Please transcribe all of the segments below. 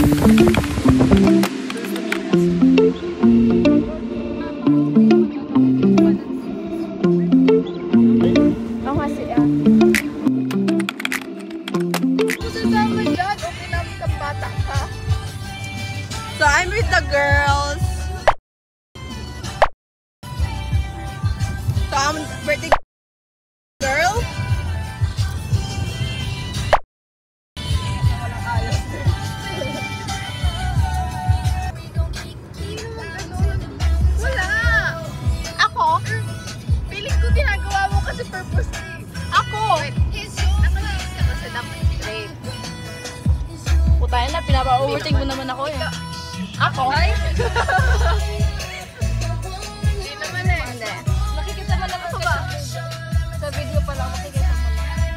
So I'm with the girls. So I'm birthday girl. Wala. Ako? Feeling ko ginagawa mo kasi purposely. Ako? Nakalis ka kasi dapat straight. Putayan na, pinapa-overthink mo naman ako eh. Ako? Ay? Hindi naman eh. Hindi. Nakikita mo lang ako ba? Sa video pa lang, makikita mo lang.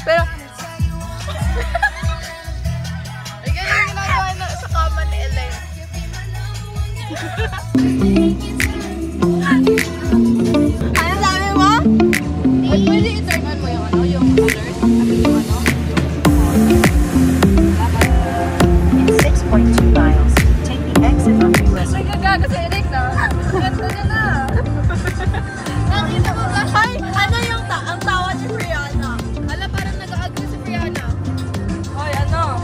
Pero, ay ganyan yung ginagawa na sa kama ni Elaine. Ano sabi mo? ay, pwede i-turn on mo yung ano, yung alert. Yung ano. In 6.2 miles, take the exit on US. Ay, gagaga si Eric na. Ganda niya na. Nakita mo ba? Ay, ano yung ang tawa ni Brianna? Ala, parang nag-agree si Brianna. Ay, ano?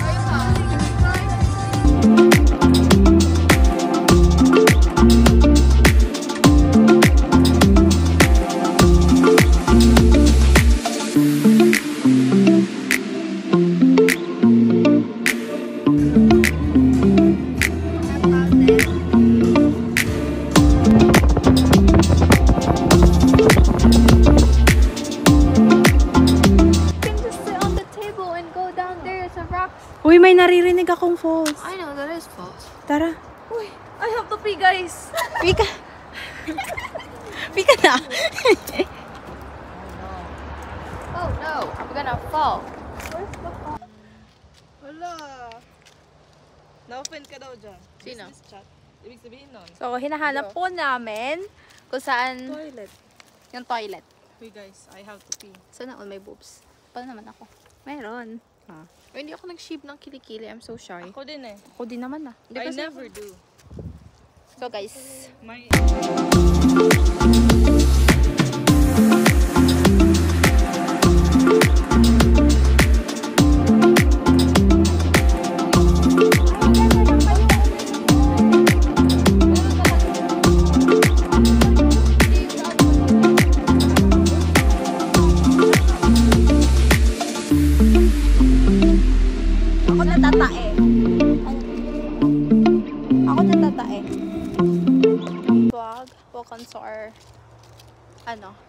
Ay, ha? Uy, may naririnig akong false. I know, that is false. Tara. Uy, I have to pee, guys. Pika. Pika na. Oh no, I'm gonna fall. Wala. Na-offend ka daw dyan. Sino? Business chat. Ibig sabihin nun. So, hinahanap po namin kung saan Toilet. yung toilet. Uy guys, I have to pee. Sana all may boobs. Paano naman ako? Meron. Oh, hindi ako nag-shave ng kilikili. I'm so shy. Ako din eh. Ako din naman ah. Hindi I kasi never do. So guys, My... ako natatae. Ako natatae. Vlog, welcome to our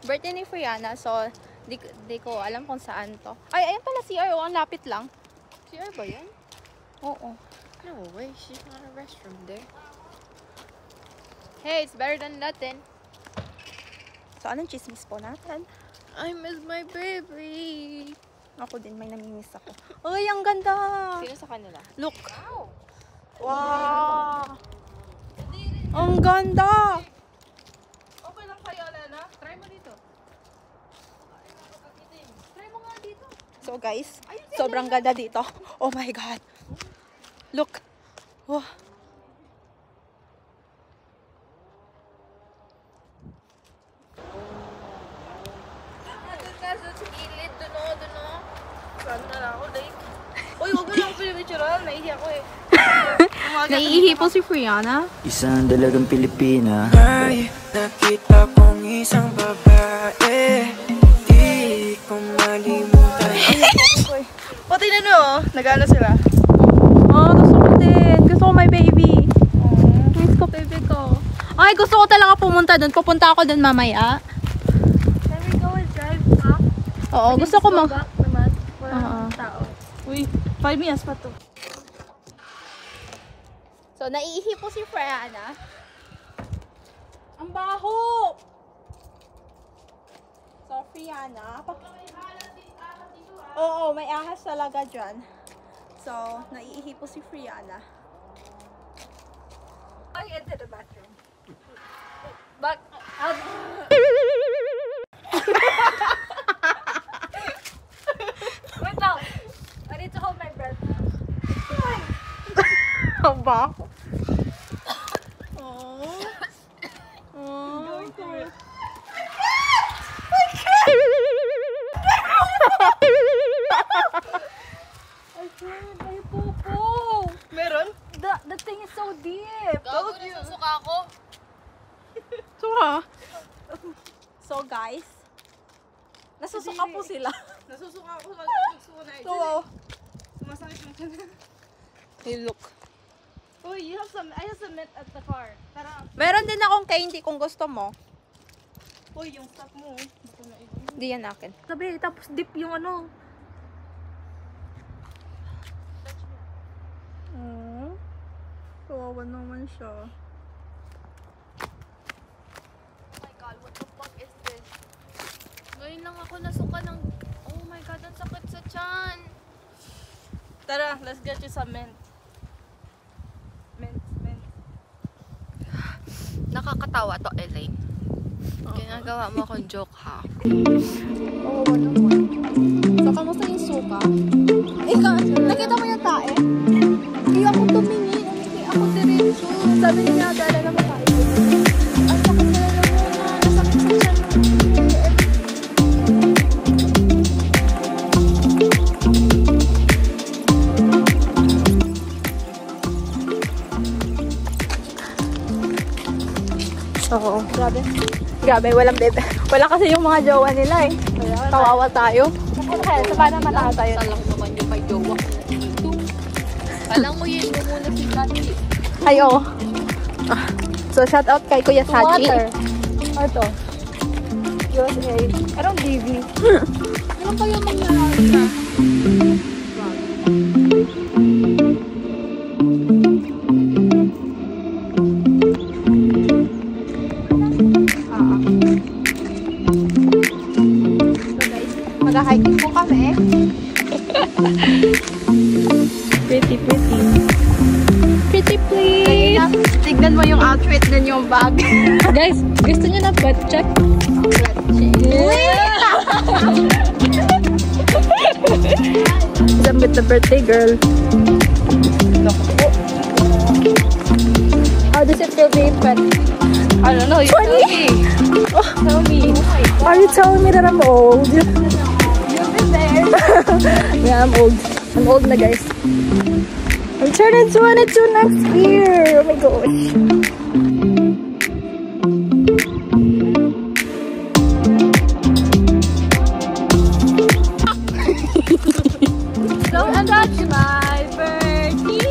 birthday ni Friana. So, di ko alam kung saan to. Ay, ayun pala CR. Oh, ang lapit lang. CR ba yan? Oo. No way, she's not a restroom there. Hey, it's better than nothing. So, anong chismis po natin? I miss my baby. Ako din, may namimiss ako. Uy, ang ganda! Sino sa kanila? Look! Wow! Ang ganda! Okay lang kayo, Lena? Try mo dito. Try mo nga dito. So guys, sobrang ganda dito. Oh my God! Look! Wow! Nasa gilid, duno. Saan na lang ako, like? Uy, huwag mo lang ako pinipicturan. Naihi ako eh. Naiihi po si Friana. Isang dalagang Pilipina. May nakita kong isang babae, di ko malimutan. Pati na no, nag-ano sila. Oh, gusto ko din. Gusto ko may baby. Miss ko baby ko. Ay, gusto ko talaga pumunta doon. Pupunta ako doon mamaya. Can we go and drive back? Oo, gusto ko mag... Back naman. Oo. Walang tao. Uy, 5 minutes pa to. So, naiihi po si Friana. Ang baho! So, Friana. Oo, may ahas talaga dyan. So, naiihi po si Friana. I enter the bathroom. Back. Wait lang. I need to hold my breath. Aba. Oh. Oh. Ay, Popo! Meron? The thing is so deep. Gago, nasusuka ako. So guys, nasusuka po sila. Nasusuka ako. So, Sumasakit yung tiyan. Hey, look. oh, I have some mint at the car. Tara. Meron din akong candy kung gusto mo. Uy, yung stock mo. Baka na ito. Hindi yan akin. Sabi, tapos dip yung ano. Oh. Kawawa naman siya. Oh my god, what the fuck is this? Ngayon lang ako nasuka ng... Oh my god, ang sakit sa tiyan. Tara, let's get you some mint. Mint. Nakakatawa to, Elaine. Ginagawa mo akong joke, ha? Kawawa naman. So, kamusta yung suka? Nakita mo yung tae? Hindi ako tumingin. Hindi ako diretso. Sabi niya, dala na makain. Ang sakit na lang muna. Nasakit sa tiyan. Oo, grabe. Grabe, walang bebe. Wala kasi yung mga jowa nila eh. Kawawa tayo. Okay, so paano matawa tayo? Salang naman yung may jowa ko dito. Alam mo yun mo muna si Sachi. Ay, oo. So, shout out kay Kuya Sachi. Water. Or to? USA. Anong DV? Ano kayo mangyari na? Mag-hiking po kami. Pretty. Pretty please. Tignan mo yung outfit nun yung bag. Guys, gusto niyo na butt check? Damit the birthday girl. How does it feel being 20? I don't know. You 20? tell me. Are you telling me that I'm old? You've been there. Yeah, I'm old. I'm old na guys. I'm turning 22 next year. Oh my gosh. Don't touch my birdie.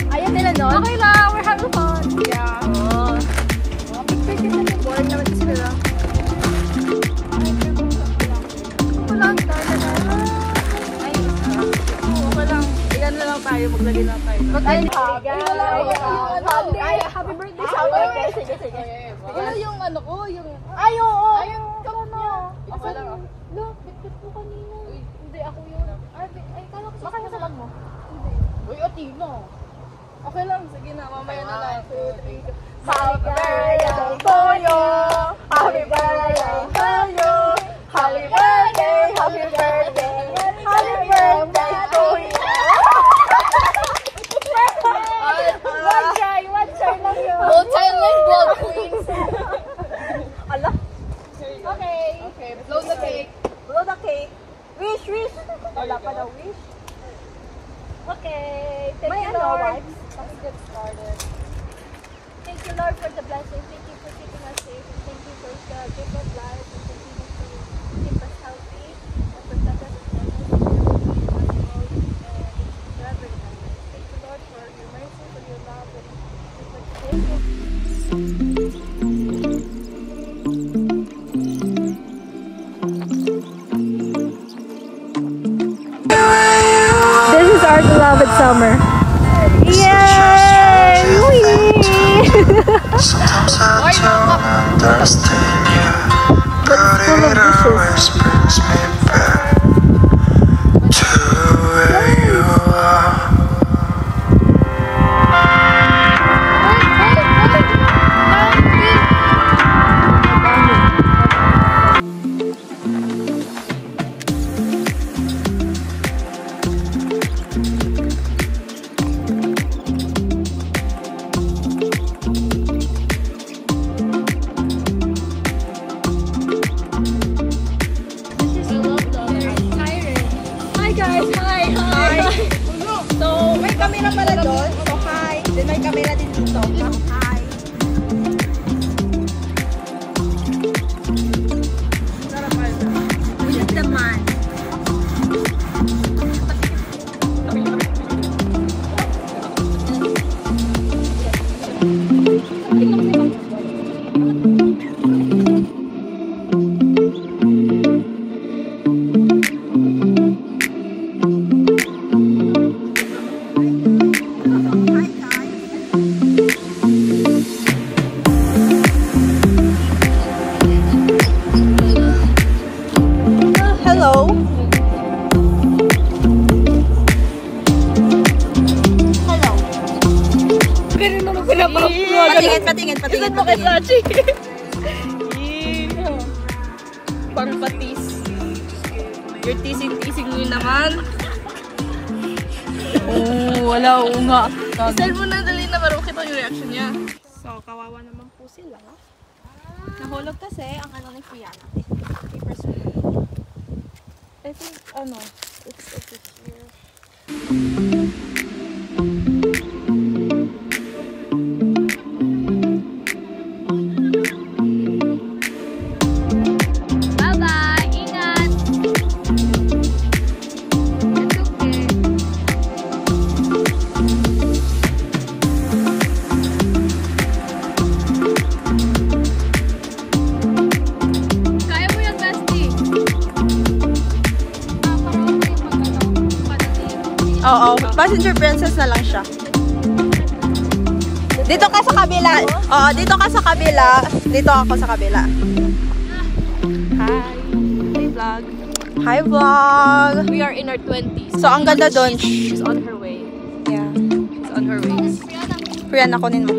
Ayaw nila nun? Okay lang, we're having fun. Yeah. Boring naman kasi sila. Ito lang, ay, okay lang. Iyan na lang tayo, maglagay lang tayo. But I'm Happy birthday sa akin. Sige. Ano yung ano ko, yung... Ay, oo. Ayun, come na. Ako lang. Look, bitbit mo kanina. Hindi, ako yun. Ay, kala ko Baka nasa bag mo. Uy, Otino. okay lang, sige na, mamaya na lang. 2, 3, Happy birthday to you. Happy birthday to you. Happy birthday, happy birthday. Happy birthday to you. One try lang yun. Multilingual queens. Ala. Okay. Okay, blow the cake. Blow the cake. Wish. Wala pa daw wish. Okay. Thank May you, ano, Lord. vibes? Let's get started. Thank you, Lord, for the blessing. Thank you for keeping us safe. And thank you for the gift of life. And continue to keep us healthy and protect us and bless us and forever and ever. Thank you, Lord, for your mercy, for your love, and thank you. This is our beloved summer. Yay! Sometimes I don't understand you, but it always brings me back to where you are. guys. Hi. So, may camera pala doon. So, hi. Then may camera din dito. Hi. Look the man. Hello. Patingin. Patingin mo kay Sachi. Pang patis. You're teasing nyo naman. Wala, nga. Isal mo na dali na para makita yung reaction niya. So, kawawa naman po sila. Nahulog kasi ang ano ni Fiana. I think, it's here. Bye-bye! Ingat! It's okay. Kaya mo yan, bestie! Oo, passenger princess na lang siya. Dito ka sa kabila. Oo, dito ka sa kabila. Dito ako sa kabila. Hi. Hi, vlog. Hi, vlog. We are in our 20s. So, ang ganda doon. She's on her way. Yeah. She's on her way. Friana, kunin mo.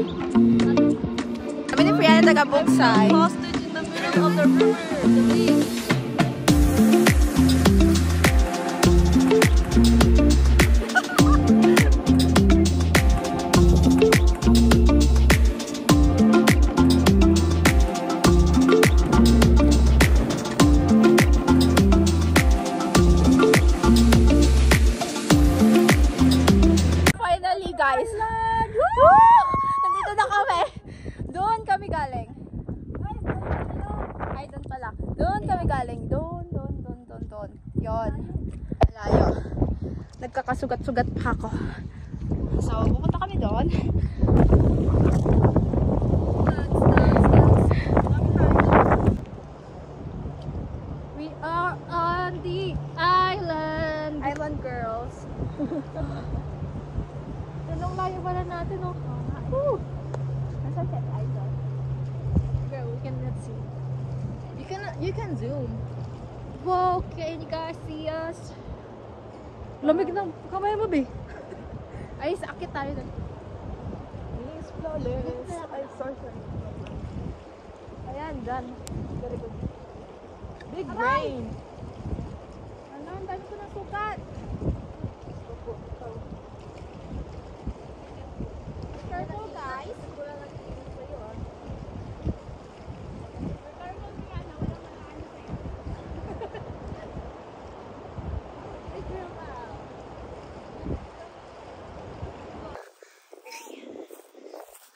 Sabi ni Friana, taga-Bugsay. Hostage in the middle of the river. The lake. Guys, nandito na kami. Doon kami galing. Ay, doon pala. Doon kami galing. Doon. Yon. Malayo. Nagkakasugat-sugat pa ako. So, pupunta kami doon. We are on the island. Island girls. Anong layo pala natin, oh? Nasa set island. Girl, we cannot see. You can zoom. Wow, can you guys see us? Lamig na. Kamay mo, be. Ay, sakit tayo na. It's flawless. Ay, sorry. Ayan, done. Very good. Big rain. Ano, ang dami ko ng sukat. Careful, guys.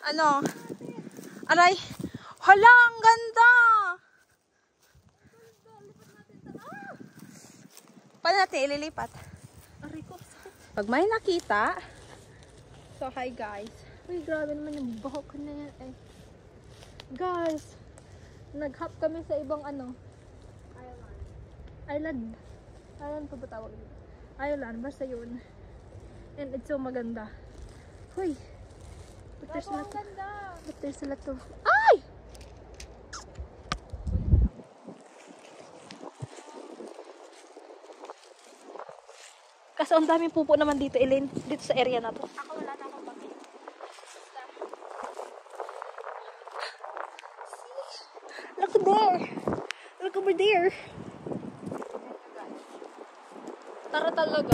Ano? Aray! Hala, ang ganda! Paano natin ililipat? Aray ko, sakit. Pag may nakita, so hi guys. Uy, grabe naman yung bahok na yan eh. Guys, nag-hop kami sa ibang Island pa ba tawag yun? Island, basta yun. And it's so maganda. Huy! But there's a lot of... Ay! Kasi ang daming pupo naman dito, Elaine. Dito sa area na to. Ako wala na akong bakit. Look there! Look over there! Tara talaga.